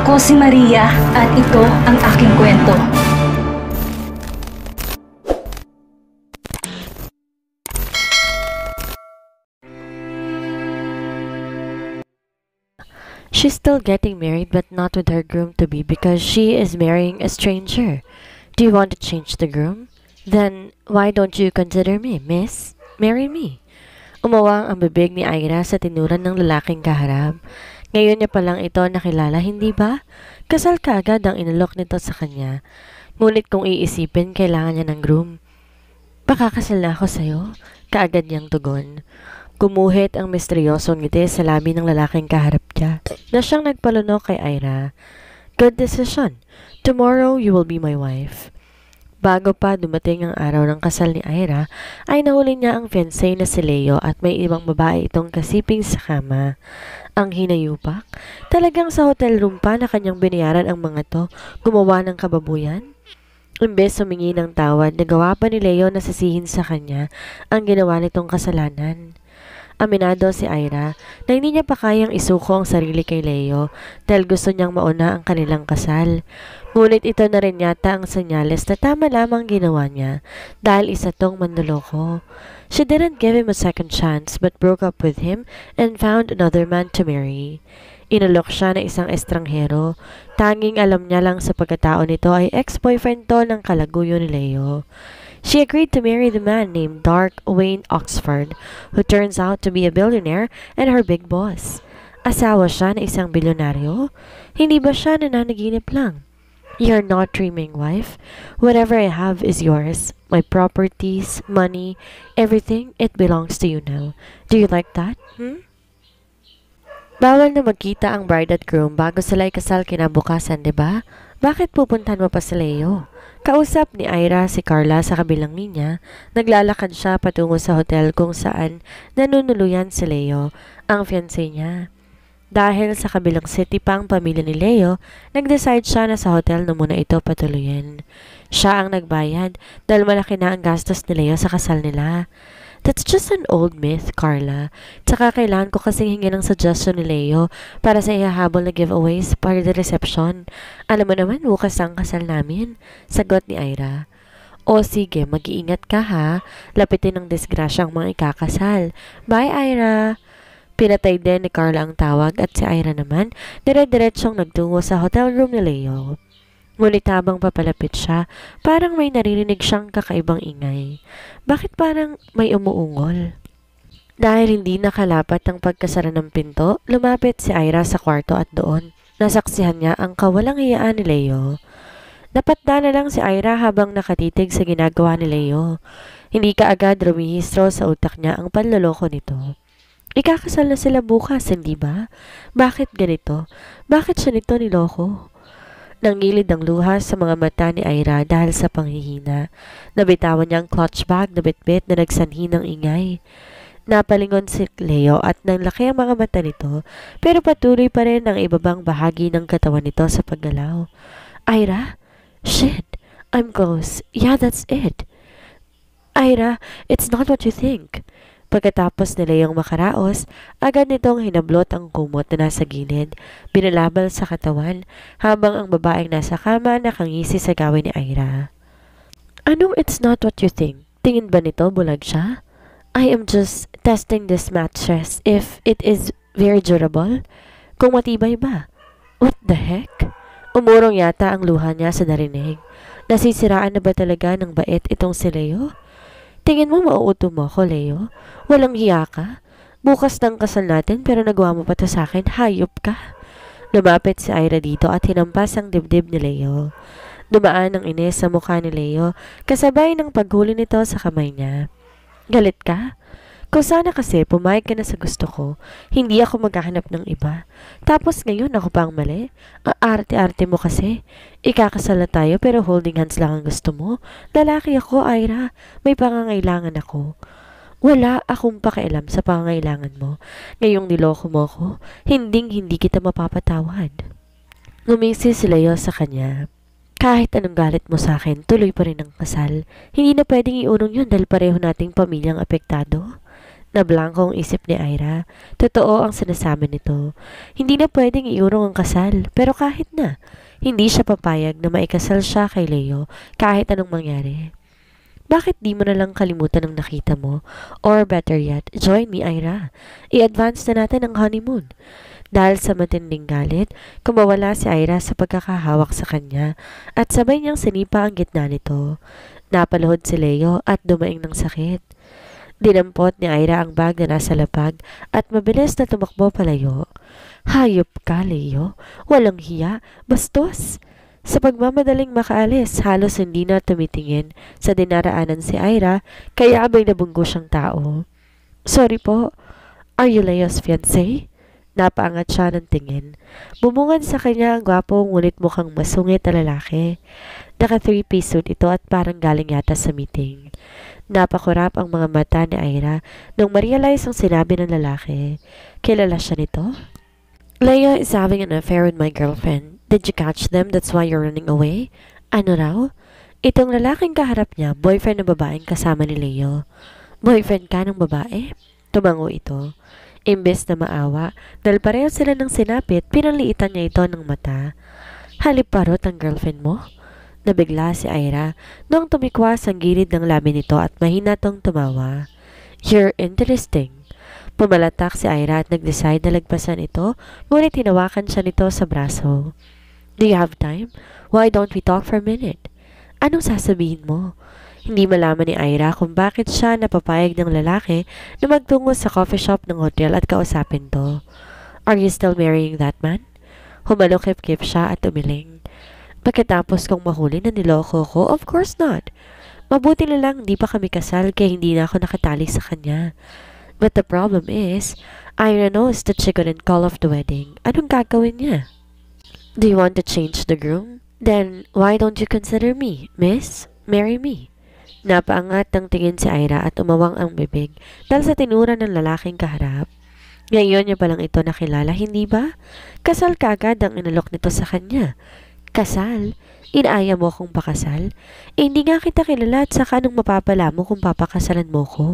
Ako si Maria at ito ang aking kwento. She's still getting married but not with her groom-to-be because she is marrying a stranger. Do you want to change the groom? Then, why don't you consider me, miss? Marry me. Umawang ang bibig ni Ira sa tinuran ng lalaking kaharap. Ngayon niya palang ito nakilala, hindi ba? Kasal ka agad ang inalok nito sa kanya. Ngunit kung iisipin, kailangan niya ng groom. Pakakasal na ako sa'yo, kaagad niyang tugon. Gumuhit ang misteryosong ngiti sa labi ng lalaking kaharap niya na siyang nagpalunok kay Ira. Good decision. Tomorrow you will be my wife. Bago pa dumating ang araw ng kasal ni Ira, ay nahuli niya ang fiancé na si Leo at may ibang babae itong kasiping sa kama. Ang hinayupak, talagang sa hotel room pa na kanyang binayaran ang mga to, gumawa ng kababuyan. Imbes humingi ng tawad, nagawa pa ni Leo na sisihin sa kanya ang ginawa nitong kasalanan. Aminado si Ira na hindi niya pa kayang isuko ang sarili kay Leo dahil gusto niyang mauna ang kanilang kasal. Ngunit ito na rin yata ang senyales na tama lamang ginawa niya dahil isa tong manloloko. She didn't give him a second chance but broke up with him and found another man to marry. Inalok siya ng isang estranghero. Tanging alam niya lang sa pagkatao nito ay ex-boyfriend to ng kalaguyo ni Leo. She agreed to marry the man named Dark Wayne Oxford, who turns out to be a billionaire and her big boss. Asawa siya na isang bilyonaryo? Hindi ba siya nananaginip lang? You're not dreaming, wife. Whatever I have is yours. My properties, money, everything, it belongs to you now. Do you like that? Bawal na magkita ang bride at groom bago sila ikasal kinabukasan, di ba? Bakit pupuntahan mo pa si Leo? Kausap ni Ira si Carla sa kabilang linya, naglalakad siya patungo sa hotel kung saan nanunuluyan si Leo, ang fiancé niya. Dahil sa kabilang city pa ang pamilya ni Leo, nag-decide siya na sa hotel na muna ito patuluyan. Siya ang nagbayad dahil malaki na ang gastos ni Leo sa kasal nila. That's just an old myth, Carla. Tsaka kailangan ko kasing hingin ng suggestion ni Leo para sa ihahabol na giveaways para the reception. Alam mo naman, bukas ang kasal namin. Sagot ni Ira. O sige, mag-iingat ka ha. Lapitin ng disgrasya ang mga ikakasal. Bye, Ira. Pinatay din ni Carla ang tawag at si Ira naman, dire-diretsyong nagtungo sa hotel room ni Leo. Ngunit habang papalapit siya, parang may naririnig siyang kakaibang ingay. Bakit parang may umuungol? Dahil hindi nakalapat ang pagkasara ng pinto, lumapit si Ira sa kwarto at doon. Nasaksihan niya ang kawalang hiyaan ni Leo. Napatda na lang si Ira habang nakatitig sa ginagawa ni Leo. Hindi kaagad rumihistro sa utak niya ang panloloko nito. Ikakasal na sila bukas, hindi ba? Bakit ganito? Bakit siya nito niloko? Nangilid ang luha sa mga mata ni Ira dahil sa panghihina. Nabitawan niya ang clutch bag na bitbit na nagsanhi ng ingay. Napalingon si Leo at nanlaki ang mga mata nito pero patuloy pa rin ang ibabang bahagi ng katawan nito sa paggalaw. Ira? Shit! I'm close. Yeah, that's it. Ira, it's not what you think. Pagkatapos nila yung makaraos, agad nitong hinablot ang kumot na nasa gilid, binalabal sa katawan, habang ang babaeng nasa kama nakangisi sa gawin ni Ira. Anong it's not what you think? Tingin ba nito bulag siya? I am just testing this mattress if it is very durable. Kung matibay ba? What the heck? Umurong yata ang luha niya sa narinig. Nasisiraan na ba talaga ng bait itong si Leo? Tingin mo mauuto mo ako, Leo? Walang hiya ka? Bukas ng kasal natin pero nagawa mo pa to sa akin, hayop ka. Lumapit si Ira dito at hinampas ang dibdib ni Leo. Dumaan ang inis sa mukha ni Leo kasabay ng paghuli nito sa kamay niya. Galit ka? Kung sana kasi pumayag ka na sa gusto ko, hindi ako maghahanap ng iba. Tapos ngayon ako pa ang mali? Arte-arte mo kasi. Ikakasal na tayo pero holding hands lang ang gusto mo. Lalaki ako, Ira. May pangangailangan ako. Wala akong pakialam sa pangangailangan mo. Ngayong niloko mo ko, hindi kita mapapatawad. Ngumisi si Leo sa kanya. Kahit anong galit mo sa akin, tuloy pa rin ang kasal. Hindi na pwedeng iunong yun dahil pareho nating pamilyang apektado. Nablangko ang isip ni Ira. Totoo ang sinasabi nito. Hindi na pwedeng iurong ang kasal, pero kahit na, hindi siya papayag na maikasal siya kay Leo kahit anong mangyari. Bakit di mo na lang kalimutan ang nakita mo? Or better yet, join me, Ira. I-advance na natin ang honeymoon. Dahil sa matinding galit, kumawala si Ira sa pagkakahawak sa kanya at sabay niyang sinipa ang gitna nito. Napaluhod si Leo at dumaing ng sakit. Dinampot ni Ira ang bag na nasa lapag at mabilis na tumakbo palayo. Hayop ka, Leo. Walang hiya. Bastos. Sa pagmamadaling makaalis, halos hindi na tumitingin sa dinaraanan si Ira, kaya abay nabunggo siyang tao. Sorry po, are you Leo's fiancé? Napaangat siya ng tingin. Bumungad sa kanya ang gwapo ngunit mukhang masungit na lalaki. Naka 3-piece suit ito at parang galing yata sa meeting. Napakurap ang mga mata ni Ira nung ma-realize ang sinabi ng lalaki. Kilala siya nito? Leo is having an affair with my girlfriend. Did you catch them? That's why you're running away? Ano raw? Itong lalaking kaharap niya, boyfriend ng babaeng kasama ni Leo. Boyfriend ka ng babae? Tumango ito. Imbes na maawa, dahil pareho sila ng sinapit, pinaliitan niya ito ng mata. Halip parot ang girlfriend mo? Nabigla si Ira nung tumikwas ang gilid ng labi nito at mahina tong tumawa. You're interesting. Pumalatak si Ira at nag-decide na lagpasan ito, ngunit hinawakan siya nito sa braso. Do you have time? Why don't we talk for a minute? Anong sasabihin mo? Hindi malaman ni Ira kung bakit siya napapayag ng lalaki na magtungo sa coffee shop ng hotel at kausapin to. Are you still marrying that man? Humalukip-kip siya at umiling. Pagkatapos kong mahuli na niloko ko, of course not. Mabuti na lang hindi pa kami kasal kaya hindi na ako nakatali sa kanya. But the problem is, Ira knows that she couldn't call off the wedding. Anong gagawin niya? Do you want to change the groom? Then, why don't you consider me, miss? Marry me. Napaangat ng tingin si Ira at umawang ang bibig dahil sa tinura ng lalaking kaharap. Ngayon niya palang ito nakilala, hindi ba? Kasal kaagad ang inalok nito sa kanya. Kasal? Inaaya mo kong pakasal? Hindi nga kita kilala at saka anong mapapala mo kung papakasalan mo ko?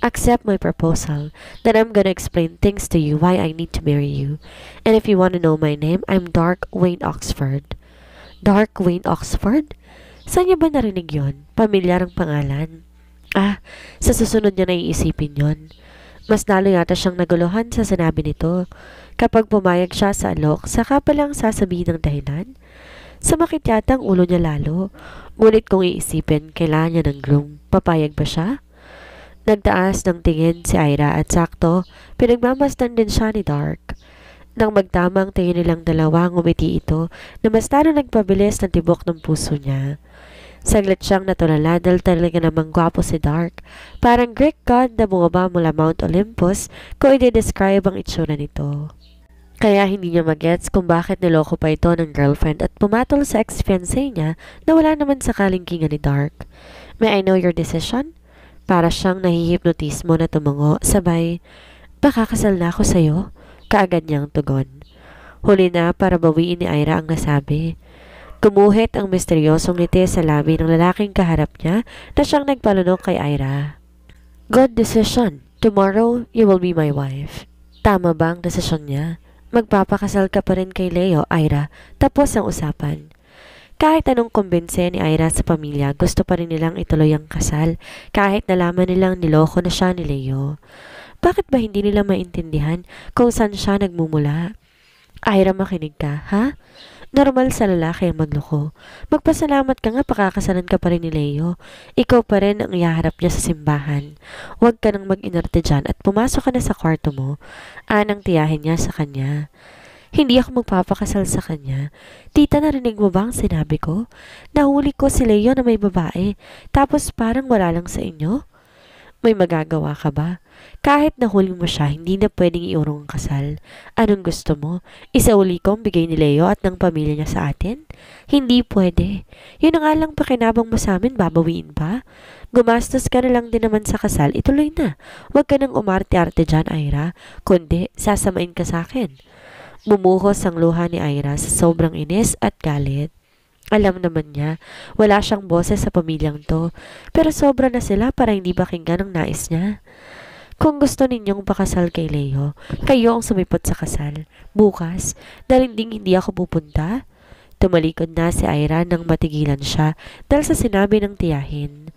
Accept my proposal, then I'm gonna explain things to you why I need to marry you. And if you want to know my name, I'm Dark Wayne Oxford. Dark Wayne Oxford? Saan niya ba narinig yon? Pamilyar ang pangalan. Sa susunod niya na iisipin yon. Mas lalo yata siyang naguluhan sa sinabi nito. Kapag pumayag siya sa alok, saka palang sasabihin ng dahilan. Sumakit yata ang ulo niya lalo. Ngunit kung iisipin, kailangan niya ng groom. Papayag ba siya? Nagtaas ng tingin si Ira at sakto, pinagmamasdan din siya ni Dark. Nang magtamang tingin nilang dalawa, ngumiti ito na mas lalo nagpabilis ng tibok ng puso niya. Saglit siyang natulala dahil talaga namang gwapo si Dark. Parang Greek god na bumaba mula Mount Olympus kung i-describe ang itsura nito. Kaya hindi niya magets kung bakit niloko pa ito ng girlfriend at pumatol sa ex-fiancé niya na wala naman sa kalingkingan ni Dark. May I know your decision? Para siyang nahihipnotismo na tumango, sabay, pakakasal na ako sa'yo, kaagad niyang tugon. Huli na para bawiin ni Ira ang nasabi. Gumuhit ang misteryosong ngiti sa labi ng lalaking kaharap niya na siyang nagpalunok kay Ira. Good decision. Tomorrow, you will be my wife. Tama ba ang desisyon niya? Magpapakasal ka pa rin kay Leo, Ira, tapos ang usapan. Kahit anong kumbinse ni Ira sa pamilya, gusto pa rin nilang ituloy ang kasal kahit nalaman nilang niloko na siya ni Leo. Bakit ba hindi nila maintindihan kung saan siya nagmumula? Ira, makinig ka, ha? Normal sa lalaki ang magloko. Magpasalamat ka nga pakakasalan ka pa rin ni Leo. Ikaw pa rin ang ihaharap niya sa simbahan. Huwag ka nang mag-inarte dyan at pumasok ka na sa kwarto mo. Anang tiyahin niya sa kanya. Hindi ako magpapakasal sa kanya. Tita, narinig mo ba ang sinabi ko? Nahuli ko si Leo na may babae, tapos parang wala lang sa inyo? May magagawa ka ba? Kahit nahuli mo siya, hindi na pwedeng iurong ang kasal. Anong gusto mo? Isauli ko ang bigay ni Leo at ng pamilya niya sa atin? Hindi pwede. Yun ang alang pakinabang mo sa amin, babawiin pa? Gumastos ka na lang din naman sa kasal, ituloy na. Huwag ka nang umarte-arte dyan, Ira. Kundi, sasamain ka sa akin. Bumuhos ang luha ni Ira sa sobrang inis at galit. Alam naman niya, wala siyang boses sa pamilyang to, pero sobra na sila para hindi pakinggan ang nais niya. Kung gusto ninyong pakasal kay Leo, kayo ang sumipot sa kasal. Bukas, dahil hindi ako pupunta. Tumalikod na si Ira nang matigilan siya dahil sa sinabi ng tiyahin.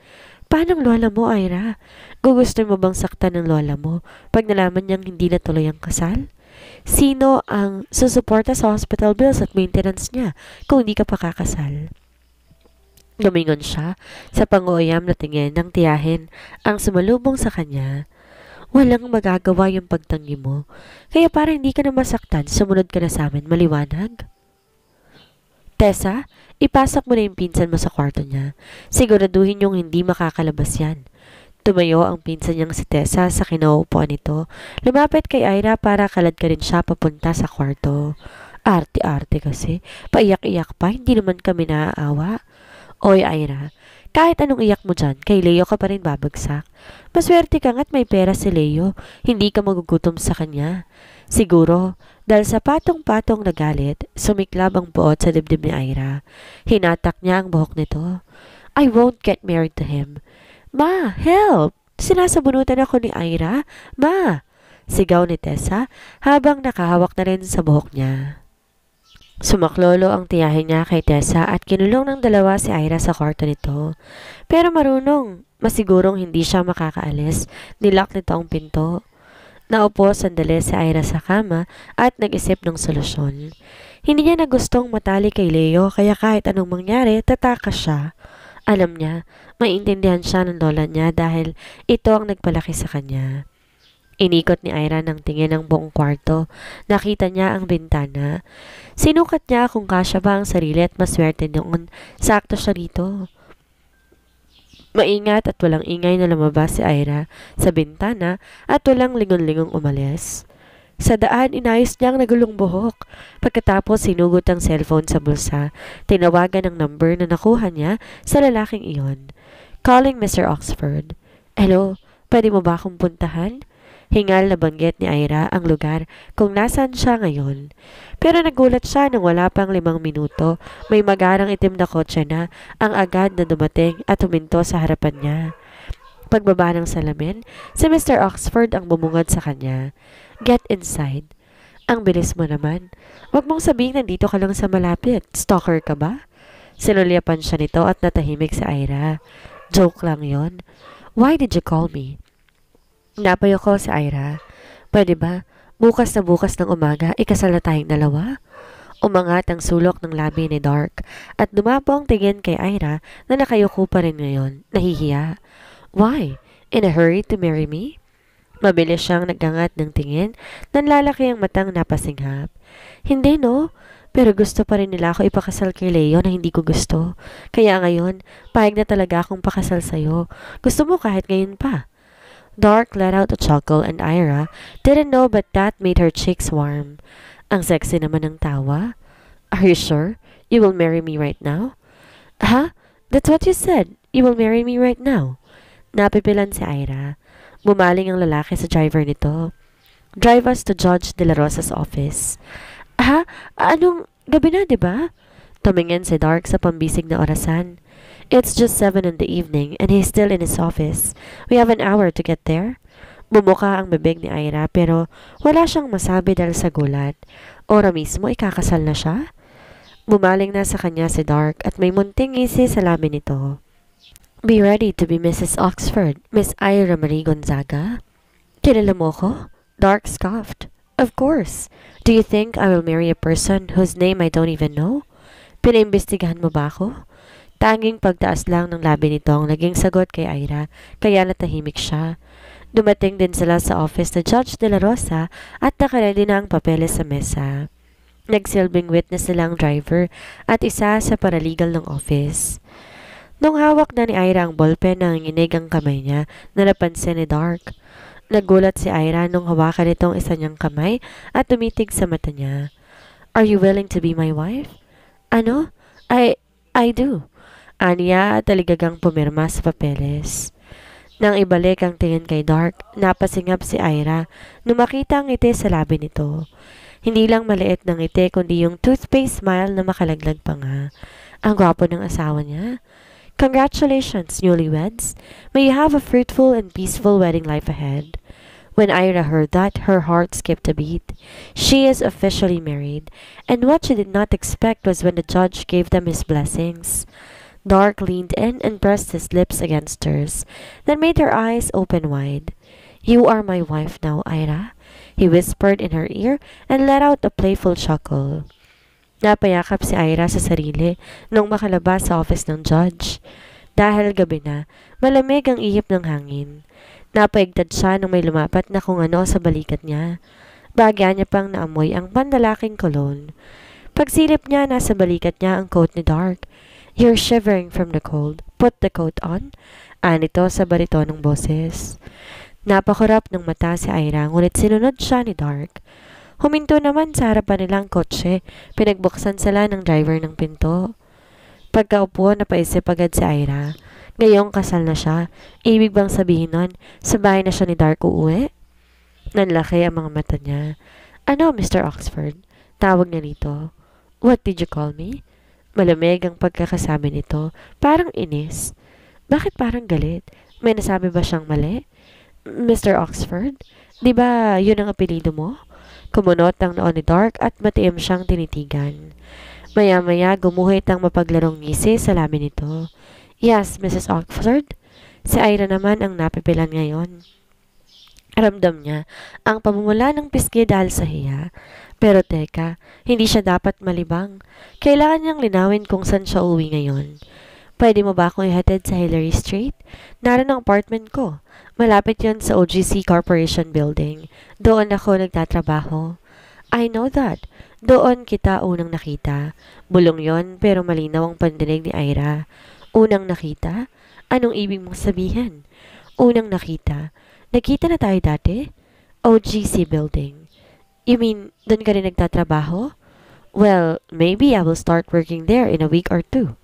Paano ang lola mo, Ira? Gugusto mo bang saktan ng lola mo pag nalaman niyang hindi natuloy ang kasal? Sino ang susuporta sa hospital bills at maintenance niya kung hindi ka pakakasal? Lumingon siya sa panguayam na tingin ng tiyahin ang sumalubong sa kanya. Walang magagawa yung pagtanggi mo, kaya para hindi ka na masaktan, sumunod ka na sa amin, maliwanag? Tessa, ipasok mo na yung pinsan mo sa kwarto niya. Siguraduhin yung hindi makakalabas yan. Tumayo ang pinsan niyang si Tessa sa kinaupuan nito. Lumapit kay Ira para kalad ka rin siya papunta sa kwarto. Arte-arte kasi. Paiyak-iyak pa, hindi naman kami naaawa. Oy Ira, kahit anong iyak mo dyan, kay Leo ka pa rin babagsak. Maswerte ka nga't may pera si Leo. Hindi ka magugutom sa kanya. Siguro, dahil sa patong-patong na galit, sumiklab ang buot sa dibdib ni Ira. Hinatak niya ang buhok nito. I won't get married to him. Ma, help! Sinasabunutan ako ni Ira. Ma! Sigaw ni Tessa habang nakahawak na rin sa buhok niya. Sumaklolo ang tiyahin niya kay Tessa at kinulong ng dalawa si Ira sa kwarto nito. Pero marunong, masigurong hindi siya makakaalis. Nilock nito ang pinto. Naupo sandali si Ira sa kama at nag-isip ng solusyon. Hindi niya na gustong matali kay Leo kaya kahit anong mangyari, tatakas siya. Alam niya, maintindihan siya ng lola niya dahil ito ang nagpalaki sa kanya. Inikot ni Ira ng tingin ang buong kwarto. Nakita niya ang bintana. Sinukat niya kung kasya ba ang sarili at maswerte noon. Sakto siya dito. Maingat at walang ingay na lumabas si Ira sa bintana at walang lingon-lingong umalis. Sa daan, inayos niya ang nagulong buhok. Pagkatapos, sinugot ang cellphone sa bulsa. Tinawagan ang number na nakuha niya sa lalaking iyon. Calling Mr. Oxford. Hello, pwede mo ba akong puntahan? Hingal na banggit ni Ira ang lugar kung nasaan siya ngayon. Pero nagulat siya nang wala pang 5 minuto. May magarang itim na kotse na ang agad na dumating at huminto sa harapan niya. Pagbaba ng salamin, si Mr. Oxford ang bumungad sa kanya. Get inside. Ang bilis mo naman. Huwag mong sabihin nandito ka lang sa malapit. Stalker ka ba? Sinulyapan siya nito at natahimik si Ira. Joke lang yon. Why did you call me? Napayo ko si Ira. Pwede ba? Bukas na bukas ng umaga, ikasal na tayong dalawa? Umangat ang sulok ng labi ni Dark at dumapo ang tingin kay Ira na nakayuko pa rin ngayon. Nahihiya. Why? In a hurry to marry me? Mabilis siyang nagangat ng tingin, nanlalaki ang matang napasinghap. Hindi no, pero gusto pa rin nila ako ipakasal kay Leo na hindi ko gusto. Kaya ngayon, pahig na talaga akong pakasal sa'yo. Gusto mo kahit ngayon pa. Dark let out a chuckle and Ira didn't know but that made her cheeks warm. Ang sexy naman ng tawa. Are you sure? You will marry me right now? Huh? That's what you said. You will marry me right now. Napipilan si Ira. Bumaling ang lalaki sa driver nito. Drive us to Judge De La Rosa's office. Ha? Anong gabi na, diba? Tumingin si Dark sa pambisig na orasan. It's just 7 in the evening and he's still in his office. We have an hour to get there. Bumuka ang bibig ni Ira pero wala siyang masabi dahil sa gulat. Ora mismo ikakasal na siya? Bumaling na sa kanya si Dark at may munting ngisi sa labi nito. Be ready to be Mrs. Oxford, Miss Ira Marie Gonzaga. Kilala mo ko? Dark scoffed. Of course. Do you think I will marry a person whose name I don't even know? Pinaimbestigahan mo ba ako? Tanging pagtaas lang ng labi nito ang naging sagot kay Ira, kaya natahimik siya. Dumating din sila sa office na Judge De La Rosa at nakaredy na ang papeles sa mesa. Nagsilbing witness sila ang driver at isa sa paralegal ng office. Nung hawak na ni Ira ang ballpen na nanginig ang kamay niya, napansin ni Dark. Nagulat si Ira nung hawakan nitong isa niyang kamay at tumitig sa mata niya. Are you willing to be my wife? Ano? I do. Aniya at taligagang pumirma sa papeles. Nang ibalik ang tingin kay Dark, napasingap si Ira nung makita ang ngiti sa labi nito. Hindi lang maliit ng ngiti kundi yung toothpaste smile na makalaglag pa nga. Ang gwapo ng asawa niya. Congratulations, newlyweds. May you have a fruitful and peaceful wedding life ahead. When Ira heard that, her heart skipped a beat. She is officially married, and what she did not expect was when the judge gave them his blessings. Dark leaned in and pressed his lips against hers. That made her eyes open wide. "You are my wife now, Ira," he whispered in her ear and let out a playful chuckle. Napayakap si Ira sa sarili nung makalabas sa office ng judge. Dahil gabi na, malamig ang ihip ng hangin. Napaigtad siya nung may lumapat na kung ano sa balikat niya. Bagya niya pang naamoy ang pandalaking cologne. Pagsilip niya, nasa balikat niya ang coat ni Dark. "You're shivering from the cold. Put the coat on." Anito sa baritonong boses. Napakurap ng mata si Ira, ngunit sinunod siya ni Dark. Huminto naman sa harapan nilang kotse, pinagbuksan sila ng driver ng pinto. Pagkaupo, napaisip agad si Ira. Ngayong kasal na siya, ibig bang sabihin nun, sa bahay na siya ni Dark uuwi? Nanlaki ang mga mata niya. "Ano, Mr. Oxford?" Tawag niya nito. "What did you call me?" Malamig ang pagkakasabi nito, parang inis. Bakit parang galit? May nasabi ba siyang mali? "Mr. Oxford? Di ba yun ang apelido mo?" Kumunot ang noon ni Dark at matiim siyang tinitigan. Maya-maya gumuhit ang mapaglarong ngisi sa labi nito. "Yes, Mrs. Oxford." Si Ira naman ang napipilan ngayon. Ramdam niya ang pamumula ng pisngi dahil sa hiya. Pero teka, hindi siya dapat malibang. Kailangan niyang linawin kung saan siya uwi ngayon. "Pwede mo ba akong ihatid sa Hillary Street? Naroon ang apartment ko. Malapit yon sa OGC Corporation Building. Doon ako nagtatrabaho." "I know that. Doon kita unang nakita." Bulong yon pero malinaw ang pandinig ni Ira. "Unang nakita? Anong ibig mong sabihin?" "Unang nakita. Nakita na tayo dati?" "OGC Building." "You mean, doon ka rin nagtatrabaho?" "Well, maybe I will start working there in a week or two."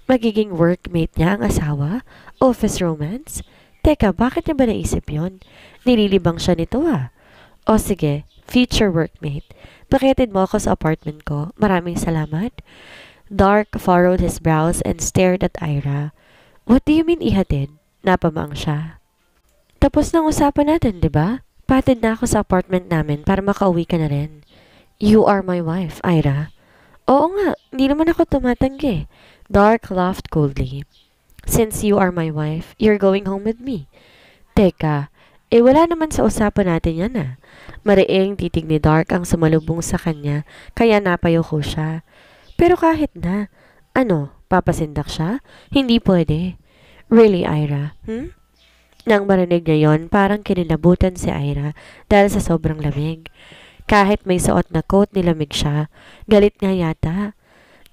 Magiging workmate niya ang asawa? Office romance? Teka, bakit niya ba naisip yon? Nililibang siya nito ah. O sige, future workmate. Pakitid mo ako sa apartment ko. Maraming salamat. Dark furrowed his brows and stared at Ira. "What do you mean ihatid?" Napamaang siya. "Tapos ng usapan natin, di ba? Patid na ako sa apartment namin para makauwi ka na rin." "You are my wife, Ira." "Oo nga, hindi naman ako tumatanggi." Dark laughed coldly. "Since you are my wife, you're going home with me." Teka, wala naman sa usapan natin yan ah. Mariing titig ni Dark ang sumalubong sa kanya, kaya napayoko siya. Pero kahit na, ano, papasindak siya? Hindi pwede. "Really, Ira? Nang marinig niya yon, parang kinilabutan si Ira dahil sa sobrang lamig. Kahit may suot na coat, nilamig siya. Galit nga yata.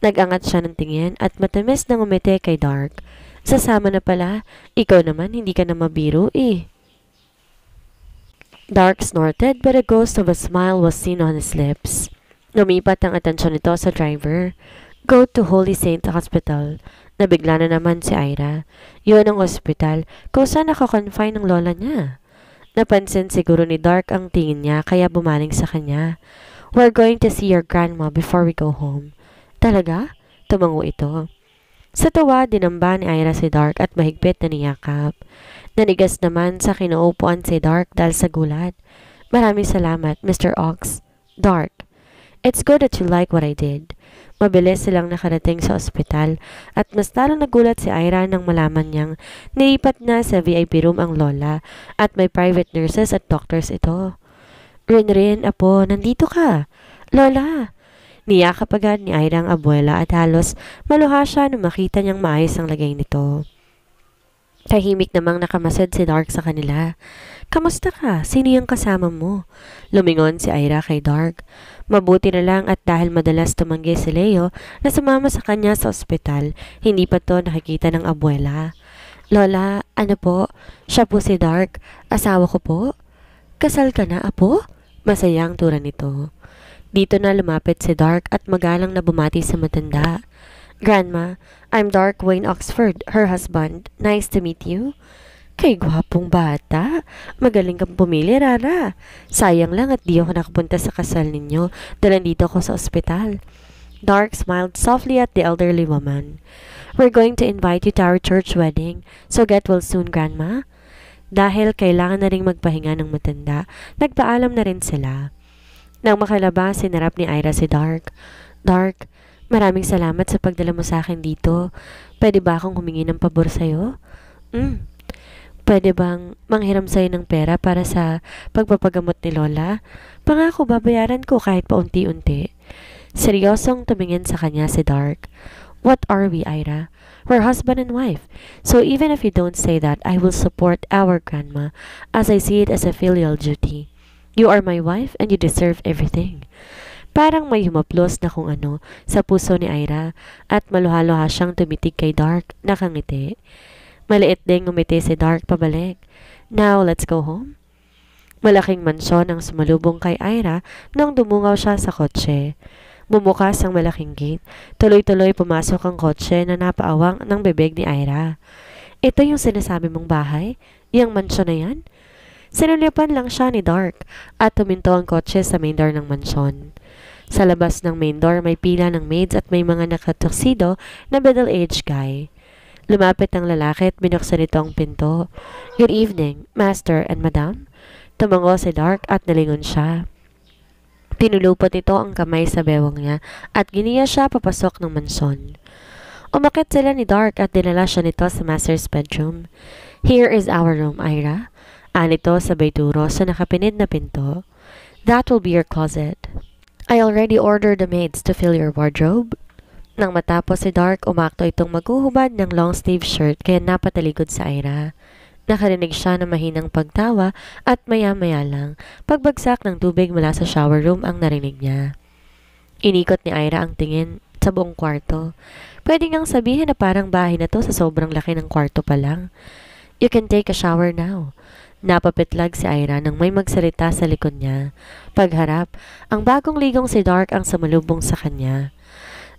Nag-angat siya ng tingin at matamis na ngumiti kay Dark. "Sasama na pala. Ikaw naman, hindi ka na mabiro eh." Dark snorted but a ghost of a smile was seen on his lips. Lumipat ang atensyon nito sa driver. "Go to Holy Saint Hospital." Nabigla na naman si Ira. Yun ang ospital kung saan nakakonfine ng lola niya. Napansin siguro ni Dark ang tingin niya kaya bumaling sa kanya. "We're going to see your grandma before we go home." "Talaga?" Tumango ito. Sa tuwa, dinamba ni Ira si Dark at mahigpit na niyakap. Nanigas naman sa kinuupuan si Dark dahil sa gulat. "Maraming salamat, Mr. Ox." "Dark, it's good that you like what I did." Mabilis silang nakarating sa ospital at mas lalong nagulat si Ira nang malaman niyang nilipat na sa VIP room ang lola at may private nurses at doctors ito. Rin, apo, nandito ka." "Lola." Niyakap agad ni Ira ang abuela at halos maluha siya nung makita niyang maayos ang lagay nito. Tahimik namang nakamasid si Dark sa kanila. "Kamusta ka? Sino yung kasama mo?" Lumingon si Ira kay Dark. Mabuti na lang at dahil madalas tumanggi si Leo na sumama sa kanya sa ospital, hindi pa to nakikita ng abuela. "Lola, ano po? Siya po si Dark. Asawa ko po." "Kasal ka na, apo?" Masayang tura nito. Dito na lumapit si Dark at magalang na bumati sa matanda. "Grandma, I'm Dark Wayne Oxford, her husband. Nice to meet you." "Kay gwapong bata. Magaling kang pumili, Rara. Sayang lang at di ako nakapunta sa kasal ninyo dahil nandito ako sa ospital." Dark smiled softly at the elderly woman. "We're going to invite you to our church wedding, so get well soon, Grandma." Dahil kailangan na ring magpahinga ng matanda, nagpaalam na rin sila. Nang makalabas, sinarap ni Ira si Dark. Dark, maraming salamat sa pagdala mo sa akin dito. Pwede ba akong humingi ng pabor sa'yo? Pwede bang manghiram sa'yo ng pera para sa pagpapagamot ni Lola? Pangako babayaran ko kahit paunti-unti. Seryosong tumingin sa kanya si Dark. What are we, Ira? We're husband and wife. So even if you don't say that, I will support our grandma as I see it as a filial duty. You are my wife and you deserve everything. Parang may humaplos na kung ano sa puso ni Ira at maluha-luha siyang tumitig kay Dark, nakangiti. Maliit ding ngumiti si Dark pabalik. Now, let's go home. Malaking mansyon ang sumalubong kay Ira nang dumungaw siya sa kotse. Bumukas ang malaking gate. Tuloy-tuloy pumasok ang kotse na napaawang ng bibig ni Ira. Ito yung sinasabi mong bahay? Yang mansyon na yan? Sinulipan lang siya ni Dark at tuminto ang kotse sa main door ng mansyon. Sa labas ng main door may pila ng maids at may mga nakatuxedo na middle-aged guy. Lumapit ang lalaki at binuksan nito ang pinto. Good evening, Master and Madam. Tumango si Dark at nalingon siya. Pinulupot ito ang kamay sa bewang niya at giniya siya papasok ng mansyon. Umakit sila ni Dark at dinala siya nito sa Master's bedroom. Here is our room, Ira. Anito sabay turo sa nakapinid na pinto. That will be your closet. I already ordered the maids to fill your wardrobe. Nang matapos si Dark, umakto itong maghuhubad ng long-sleeve shirt kaya napatalikod sa Ira. Nakarinig siya ng mahinang pagtawa at maya-maya lang, pagbagsak ng tubig mula sa shower room ang narinig niya. Inikot ni Ira ang tingin sa buong kwarto. Pwede ngang sabihin na parang bahay na to sa sobrang laki ng kwarto pa lang. You can take a shower now. Napapitlag si Ira nang may magsalita sa likod niya. Pagharap, ang bagong ligong si Dark ang sumalubong sa kanya.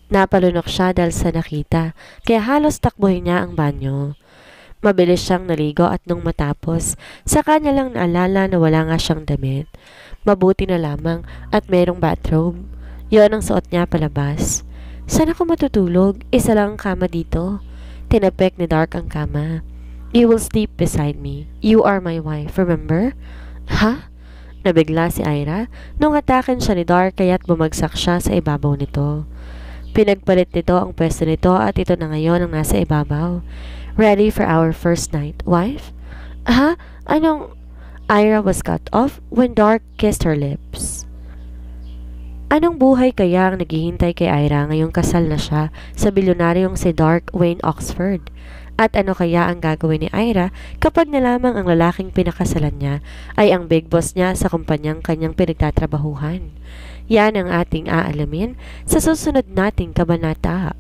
Napalunok siya dahil sa nakita, kaya halos takbuhin niya ang banyo. Mabilis siyang naligo at nung matapos, sa kanya lang naalala na wala nga siyang damit. Mabuti na lamang at mayroong bathrobe. Yon ang suot niya palabas. Saan ako matutulog? Isa lang ang kama dito. Tinapik ni Dark ang kama. You will sleep beside me. You are my wife, remember? Ha? Nabigla si Ira nung atakin siya ni Dark kaya't bumagsak siya sa ibabaw nito. Pinagpalit nito ang pwesto nito at ito na ngayon ang nasa ibabaw. Ready for our first night, wife? Ha? Anong... Ira was cut off when Dark kissed her lips. Anong buhay kaya ang naghihintay kay Ira ngayong kasal na siya sa bilyonaryong si Dark Wayne Oxford? At ano kaya ang gagawin ni Ira kapag nalamang ang lalaking pinakasalan niya ay ang big boss niya sa kumpanyang kanyang pinagtatrabahuhan? Yan ang ating aalamin sa susunod nating kabanata.